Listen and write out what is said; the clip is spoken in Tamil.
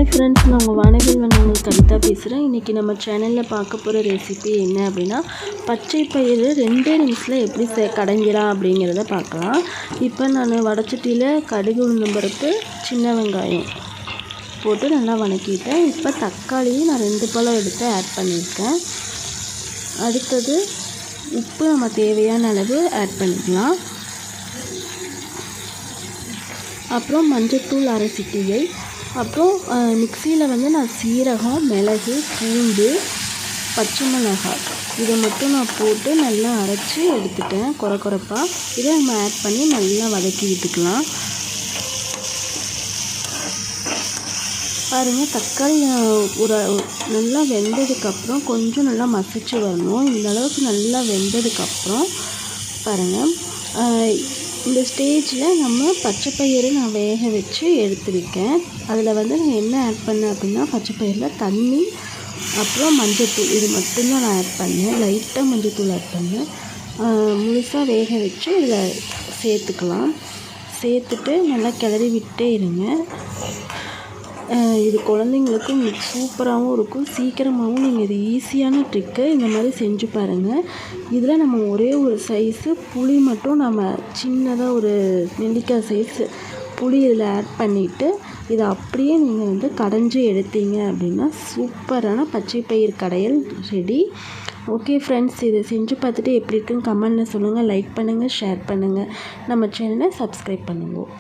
ஹாய் ஃப்ரெண்ட்ஸ், நான் உங்கள் வானவில் வண்ணங்கள் கவிதா பேசுகிறேன். இன்றைக்கி நம்ம சேனலில் பார்க்க போகிற ரெசிபி என்ன அப்படின்னா, பச்சை பயிறு 2 நிமிஷத்தில் எப்படி கடைஞ்சிடலாம் அப்படிங்கிறத பார்க்கலாம். இப்போ நான் வடச்சட்டியில் கடுகு, உளுந்தம்பருப்பு, சின்ன வெங்காயம் போட்டு நல்லா வதக்கிட்டேன். இப்போ தக்காளியை நான் 2 பழம் எடுத்து ஆட் பண்ணியிருக்கேன். அடுத்தது உப்பு நம்ம தேவையான அளவு ஆட் பண்ணிக்கலாம். அப்புறம் மஞ்சள்தூள் அரை சிட்டிகை. அப்புறம் மிக்சியில் நான் சீரகம், மிளகு, பூண்டு, பச்சை மிளகாய் இதை மட்டும் நான் போட்டு நல்லா அரைச்சி எடுத்துட்டேன் கொரப்பாக. இதை நம்ம ஆட் பண்ணி நல்லா வதக்கி விட்டுக்கலாம். பாருங்கள், தக்காளி ஒரு நல்லா வெந்ததுக்கப்புறம் கொஞ்சம் நல்லா மசிச்சு வரணும். இந்த அளவுக்கு நல்லா வெந்ததுக்கப்புறம் பாருங்கள், இந்த ஸ்டேஜில் நம்ம பச்சை பயிறு நான் வேக வச்சு எடுத்துருக்கேன். அதில் நான் என்ன ஆட் பண்ணேன் அப்படின்னா, பச்சை பயிரில் தண்ணி, அப்புறம் மஞ்சள்தூள் இது மட்டும்தான் நான் ஆட் பண்ணேன். லைட்டாக மஞ்சள்தூள் ஆட் பண்ணேன். முழுசாக வேக வச்சு இதில் சேர்த்துக்கலாம். சேர்த்துட்டு நல்லா கிளறி விட்டே இருங்க. இது குழந்தைங்களுக்கும் சூப்பராகவும் இருக்கும். சீக்கிரமாகவும் நீங்கள் இது ஈஸியான ட்ரிக்கு இந்த மாதிரி செஞ்சு பாருங்கள். இதில் நம்ம ஒரே ஒரு சைஸு புளி மட்டும் நம்ம சின்னதாக ஒரு நெல்லிக்காய் சைஸ் புளி இதில் ஆட் பண்ணிவிட்டு இதை அப்படியே நீங்கள் கடைஞ்சி எடுத்தீங்க அப்படின்னா சூப்பரான பச்சை பயிறு கடையல் ரெடி. ஓகே ஃப்ரெண்ட்ஸ், இதை செஞ்சு பார்த்துட்டு எப்படி இருக்குன்னு கமெண்ட்டில் சொல்லுங்கள். லைக் பண்ணுங்கள், ஷேர் பண்ணுங்கள், நம்ம சேனலை சப்ஸ்கிரைப் பண்ணுங்கள்.